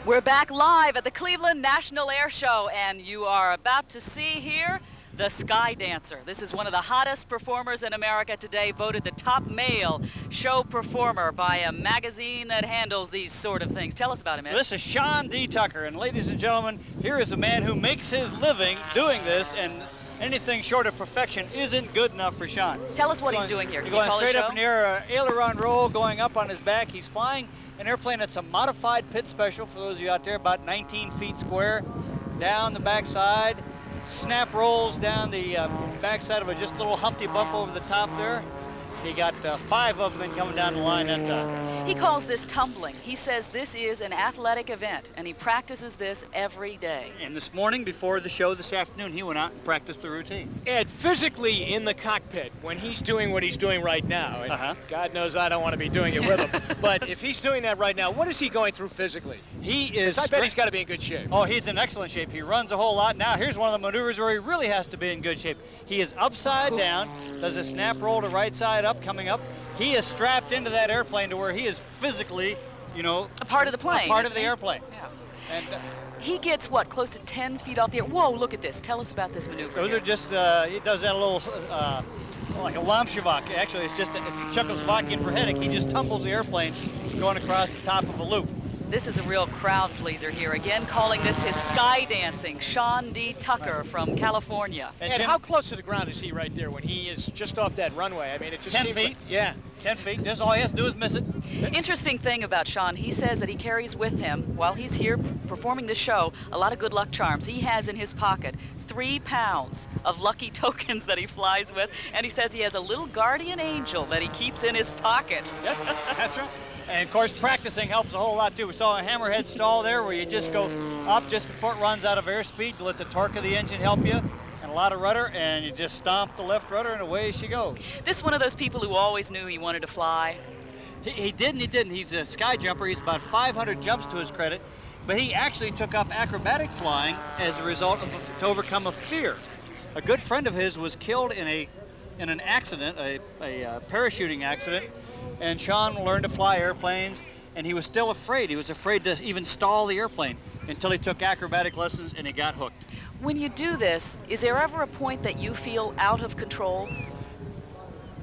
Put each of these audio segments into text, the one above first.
We're back live at the Cleveland National Air Show, and you are about to see here the Sky Dancer. This is one of the hottest performers in America today, voted the top male show performer by a magazine that handles these sort of things. Tell us about him, Ed. This is Sean D. Tucker, and ladies and gentlemen, here is a man who makes his living doing this, and anything short of perfection isn't good enough for Sean. Tell us what he's doing here. Going straight up in the air, aileron roll, going up on his back. He's flying an airplane that's a modified pit special, for those of you out there, about 19 feet square, down the backside. Snap rolls down the backside of just a little Humpty Bump over the top there. He got 5 of them coming down the line at He calls this tumbling. He says this is an athletic event, and he practices this every day. And this morning, before the show this afternoon, he went out and practiced the routine. Ed, physically in the cockpit, when he's doing what he's doing right now, and God knows I don't want to be doing it with him, but if he's doing that right now, what is he going through physically? He is... I bet he's got to be in good shape. Oh, he's in excellent shape. He runs a whole lot. Now, here's one of the maneuvers where he really has to be in good shape. He is upside down, does a snap roll to right side up, coming up. He is strapped into that airplane to where he is physically, you know, a part of the plane. A part of the airplane. Yeah. And he gets what, close to 10 feet off the air. Whoa, look at this. Tell us about this maneuver. Those here. are just, he does that little, like a Lomshavak. Actually, it's Czechoslovakian for headache. He just tumbles the airplane going across the top of a loop. This is a real crowd pleaser here. Again, calling this his sky dancing. Sean D. Tucker from California. And how close to the ground is he right there when he is just off that runway? I mean, it just 10 seems feet. like, yeah. 10 feet. Just all he has to do is miss it. Interesting thing about Sean, he says that he carries with him, while he's here performing the show, a lot of good luck charms. He has in his pocket 3 pounds of lucky tokens that he flies with, and he says he has a little guardian angel that he keeps in his pocket. Yep, that's right. And of course, practicing helps a whole lot too. We saw a hammerhead stall there where you just go up just before it runs out of airspeed to let the torque of the engine help you, and a lot of rudder, and you just stomp the left rudder and away she goes. This one of those people who always knew he wanted to fly. He did and he didn't. He's a sky jumper. He's about 500 jumps to his credit, but he actually took up acrobatic flying as a result of to overcome a fear. A good friend of his was killed in an accident, a parachuting accident. And Sean learned to fly airplanes, and he was still afraid. He was afraid to even stall the airplane until he took acrobatic lessons and he got hooked. When you do this, is there ever a point that you feel out of control?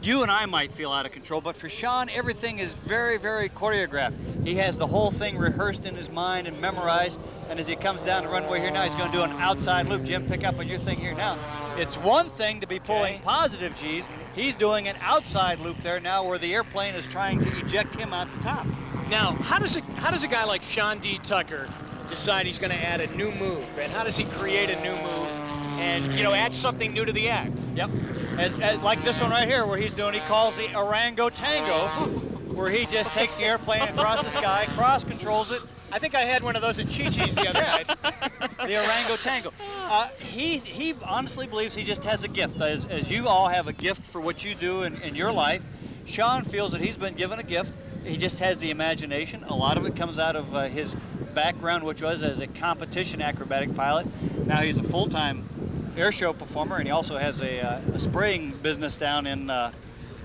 You and I might feel out of control, but for Sean, everything is very, very choreographed. He has the whole thing rehearsed in his mind and memorized, and as he comes down the runway here now, he's going to do an outside loop. Jim, pick up on your thing here now. It's one thing to be pulling positive G's. He's doing an outside loop there now where the airplane is trying to eject him out the top. Now, how does a guy like Sean D. Tucker decide he's going to add a new move, and how does he create a new move and, you know, add something new to the act? Yep, as like this one right here where he's doing, he calls the Orango Tango, where he just takes the airplane across the sky, cross controls it. I think I had one of those at Chi-Chi's the other night. The Orango Tango. He honestly believes he just has a gift. As you all have a gift for what you do in your life, Sean feels that he's been given a gift. He just has the imagination. A lot of it comes out of his background, which was as a competition acrobatic pilot. Now he's a full-time air show performer, and he also has a spraying business down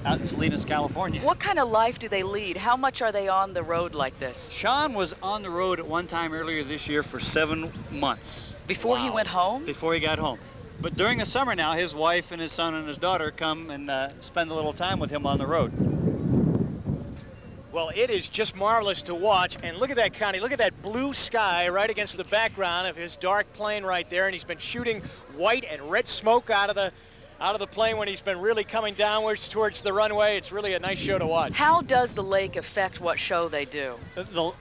out in Salinas, California. What kind of life do they lead? How much are they on the road like this? Sean was on the road at one time earlier this year for 7 months. Before he went home? Before he got home. But during the summer now, his wife and his son and his daughter come and spend a little time with him on the road. Well, it is just marvelous to watch, and look at that, Connie. Look at that blue sky right against the background of his dark plane right there, and he's been shooting white and red smoke out of the plane when he's been really coming downwards towards the runway. It's really a nice show to watch. How does the lake affect what show they do?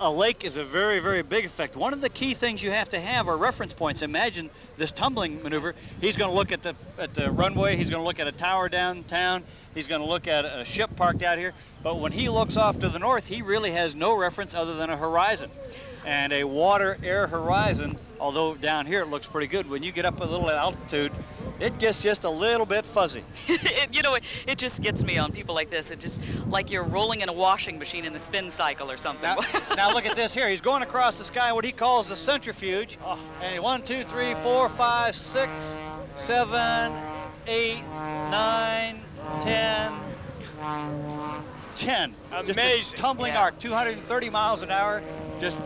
A lake is a very, very big effect. One of the key things you have to have are reference points. Imagine this tumbling maneuver. He's going to look at the runway. He's going to look at a tower downtown. He's going to look at a ship parked out here. But when he looks off to the north, he really has no reference other than a horizon. And a water-air horizon, although down here it looks pretty good, when you get up a little altitude, it gets just a little bit fuzzy. You know, it just gets me on people like this. It just, like you're rolling in a washing machine in the spin cycle or something. Now look at this here. He's going across the sky, what he calls the centrifuge. Oh. And 1, 2, 3, 4, 5, 6, 7, 8, 9, 10. 10. Amazing. Just a tumbling arc, 230 miles an hour, just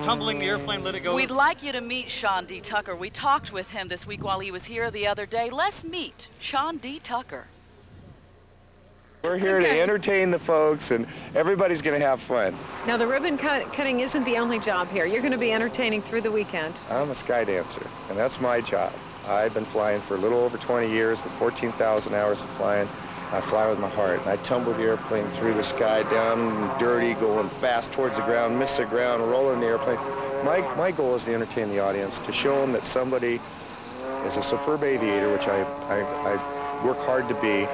tumbling the airplane, let it go. We'd like you to meet Sean D. Tucker. We talked with him this week while he was here the other day. Let's meet Sean D. Tucker. We're here to entertain the folks, and everybody's going to have fun. Now, the ribbon cutting isn't the only job here. You're going to be entertaining through the weekend. I'm a sky dancer, and that's my job. I've been flying for a little over 20 years with 14,000 hours of flying. I fly with my heart, and I tumble the airplane through the sky, down dirty, going fast towards the ground, miss the ground, rolling the airplane. My goal is to entertain the audience, to show them that somebody is a superb aviator, which I work hard to be.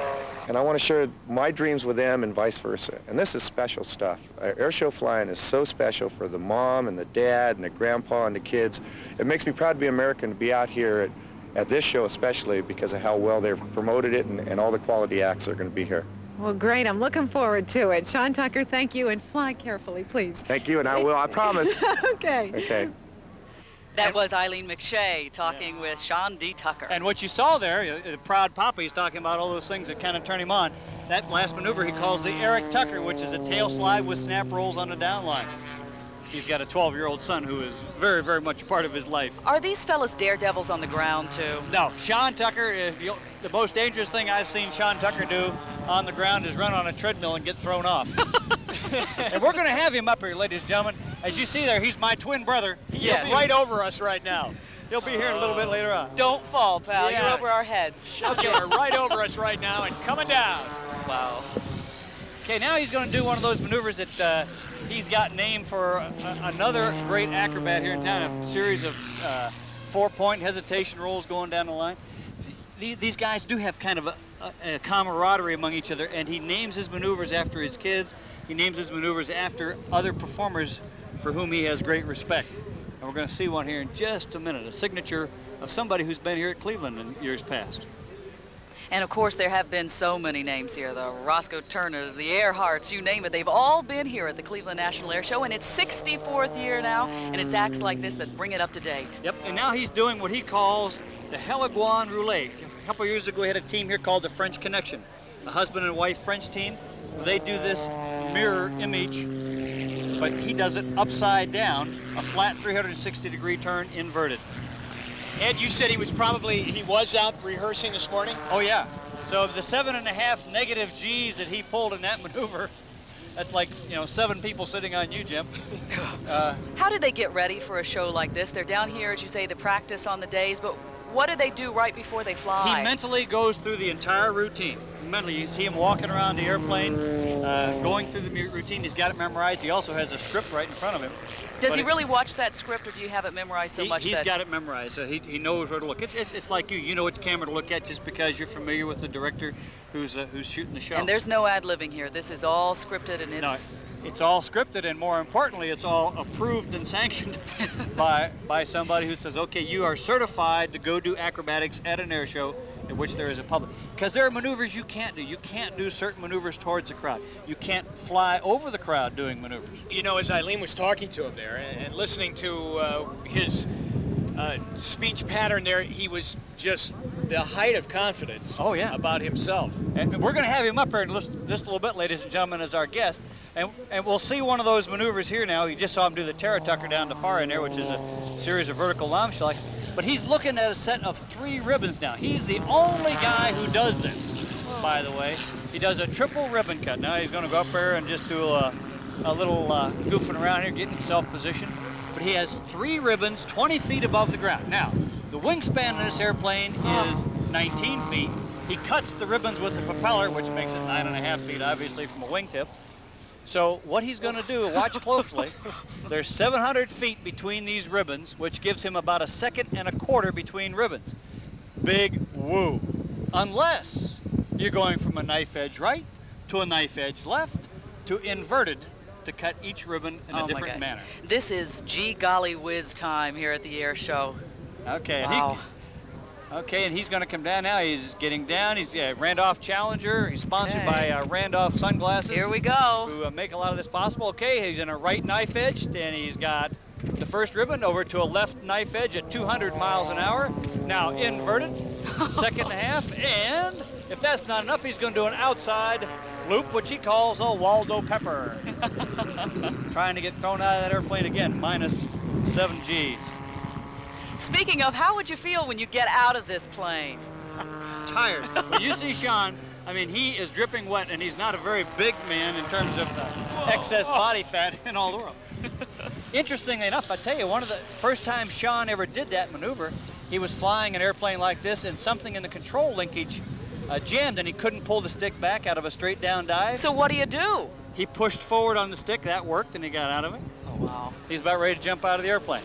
And I want to share my dreams with them and vice versa. And this is special stuff. Airshow flying is so special for the mom and the dad and the grandpa and the kids. It makes me proud to be American, to be out here at this show especially because of how well they've promoted it and all the quality acts that are going to be here. Well, great. I'm looking forward to it. Sean Tucker, thank you, and fly carefully, please. Thank you, and I will, I promise. Okay. Okay. That was Eileen McShay talking with Sean D. Tucker. And what you saw there, the proud papa, he's talking about all those things that kind of turn him on. That last maneuver he calls the Eric Tucker, which is a tail slide with snap rolls on the down line. He's got a 12-year-old son who is very, very much a part of his life. Are these fellas daredevils on the ground, too? No, Sean Tucker, the most dangerous thing I've seen Sean Tucker do on the ground is run on a treadmill and get thrown off. And we're going to have him up here, ladies and gentlemen. As you see there, he's my twin brother. He's right over us right now. He'll be here a little bit later on. Don't fall, pal. Yeah. You're over our heads. Okay, we're right over us right now and coming down. Wow. Okay, now he's going to do one of those maneuvers that he's got named for another great acrobat here in town, a series of 4-point hesitation rolls going down the line. These guys do have kind of a camaraderie among each other, and he names his maneuvers after his kids. He names his maneuvers after other performers for whom he has great respect. And we're going to see one here in just a minute, a signature of somebody who's been here at Cleveland in years past. And of course, there have been so many names here, the Roscoe Turners, the Earharts, you name it. They've all been here at the Cleveland National Air Show, and it's 64th year now, and it's acts like this that bring it up to date. Yep, and now he's doing what he calls the Heligoine Roulette. A couple years ago, we had a team here called the French Connection, a husband and wife French team. They do this mirror image, but he does it upside down, a flat 360-degree turn inverted. Ed, you said he was out rehearsing this morning? Oh, yeah. So the 7.5 negative G's that he pulled in that maneuver, that's like, 7 people sitting on you, Jim. How did they get ready for a show like this? They're down here, as you say, the practice on the days, but what do they do right before they fly? He mentally goes through the entire routine. Mentally, you see him walking around the airplane, going through the routine. He's got it memorized. He also has a script right in front of him. Does he really watch that script, or do you have it memorized so much? He's got it memorized, so he knows where to look. It's like you know what camera to look at just because you're familiar with the director who's shooting the show. And there's no ad-libbing here. This is all scripted, and it's... No, it's all scripted, and more importantly, it's all approved and sanctioned by somebody who says, okay, you are certified to go do acrobatics at an air show in which there is a public. Because there are maneuvers you can't do. You can't do certain maneuvers towards the crowd. You can't fly over the crowd doing maneuvers. As Eileen was talking to him there and listening to his speech pattern there, he was just the height of confidence about himself. And we're going to have him up here in just a little bit, ladies and gentlemen, as our guest. And we'll see one of those maneuvers here now. You just saw him do the Terra Tucker down the far end there, which is a series of vertical launch selects. But he's looking at a set of 3 ribbons now. He's the only guy who does this, by the way. He does a triple ribbon cut. Now he's going to go up there and just do a little goofing around here, getting himself positioned. But he has 3 ribbons 20 feet above the ground. Now, the wingspan in this airplane is 19 feet. He cuts the ribbons with the propeller, which makes it 9.5 feet, obviously, from a wingtip. So what he's going to do, watch closely, there's 700 feet between these ribbons, which gives him about 1.25 seconds between ribbons. Big woo. Unless you're going from a knife edge right to a knife edge left to inverted to cut each ribbon in a different manner. This is gee golly whiz time here at the air show. Okay. Wow. And he's going to come down now. He's getting down. He's Randolph Challenger. He's sponsored by Randolph Sunglasses. Here we go. Who make a lot of this possible. Okay, he's in a right knife edge, and he's got the first ribbon over to a left knife edge at 200 miles an hour. Now inverted, 2.5 seconds, and if that's not enough, he's going to do an outside loop, which he calls a Waldo Pepper. Trying to get thrown out of that airplane again, minus 7 Gs. Speaking of, how would you feel when you get out of this plane? Tired. When you see Sean, I mean, he is dripping wet, and he's not a very big man in terms of excess body fat in all the world. Interestingly enough, I tell you, one of the first times Sean ever did that maneuver, he was flying an airplane like this, and something in the control linkage jammed, and he couldn't pull the stick back out of a straight down dive. So what do? He pushed forward on the stick. That worked, and he got out of it. Oh, wow. He's about ready to jump out of the airplane.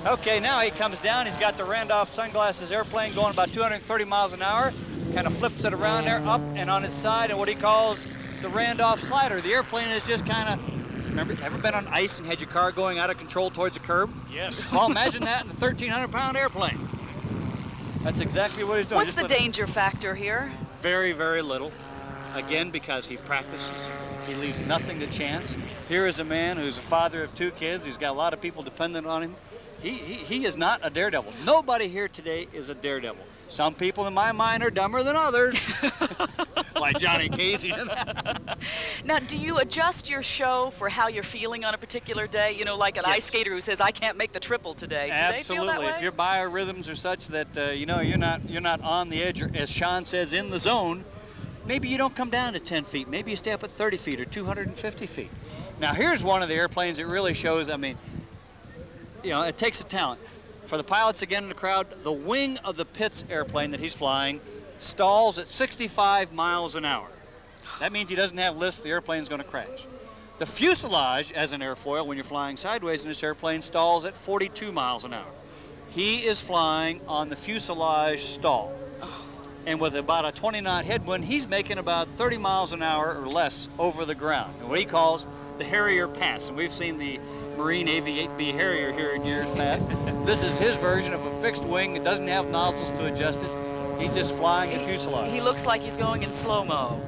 Okay, now he comes down. He's got the Randolph sunglasses airplane going about 230 miles an hour. Kind of flips it around there, up and on its side, and what he calls the Randolph Slider. The airplane is just kind of, remember, ever been on ice and had your car going out of control towards a curb? Yes. Well, imagine that in the 1,300-pound airplane. That's exactly what he's doing. What's the danger factor here? Very, very little. Again, because he practices. He leaves nothing to chance. Here is a man who's a father of 2 kids. He's got a lot of people dependent on him. He is not a daredevil. Nobody here today is a daredevil. Some people in my mind are dumber than others, like Johnny Casey. Now, do you adjust your show for how you're feeling on a particular day? You know, like an ice skater who says, I can't make the triple today. Do Absolutely. they feel that way? If your biorhythms are such that, you know, you're not on the edge, or, as Sean says, in the zone, maybe you don't come down to 10 feet. Maybe you stay up at 30 feet or 250 feet. Now, here's one of the airplanes that really shows, I mean, you know, it takes a talent. For the pilots again in the crowd, the wing of the Pitts airplane that he's flying stalls at 65 miles an hour. That means he doesn't have lift, the airplane's going to crash. The fuselage, as an airfoil, when you're flying sideways in this airplane, stalls at 42 miles an hour. He is flying on the fuselage stall. And with about a 20-knot headwind, he's making about 30 miles an hour or less over the ground, and what he calls the Harrier Pass. And we've seen the Marine AV-8B Harrier here in years past. This is his version of a fixed wing. It doesn't have nozzles to adjust it. He's just flying the fuselage. He looks like he's going in slow-mo.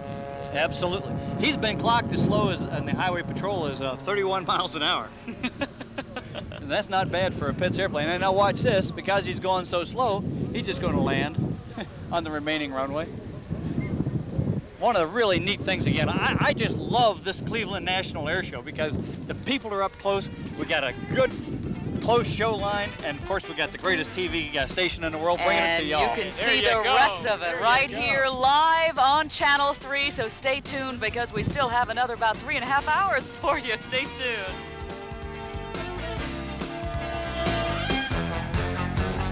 Absolutely. He's been clocked as slow as on the highway patrol as 31 miles an hour. And that's not bad for a Pitts airplane. And now watch this, because he's going so slow, he's just going to land on the remaining runway. One of the really neat things, again, I just love this Cleveland National Air Show because the people are up close. We got a good close show line, and of course we got the greatest TV station in the world bringing it to y'all. And you can see the rest of it right here live on Channel 3, so stay tuned because we still have another about 3.5 hours for you. Stay tuned.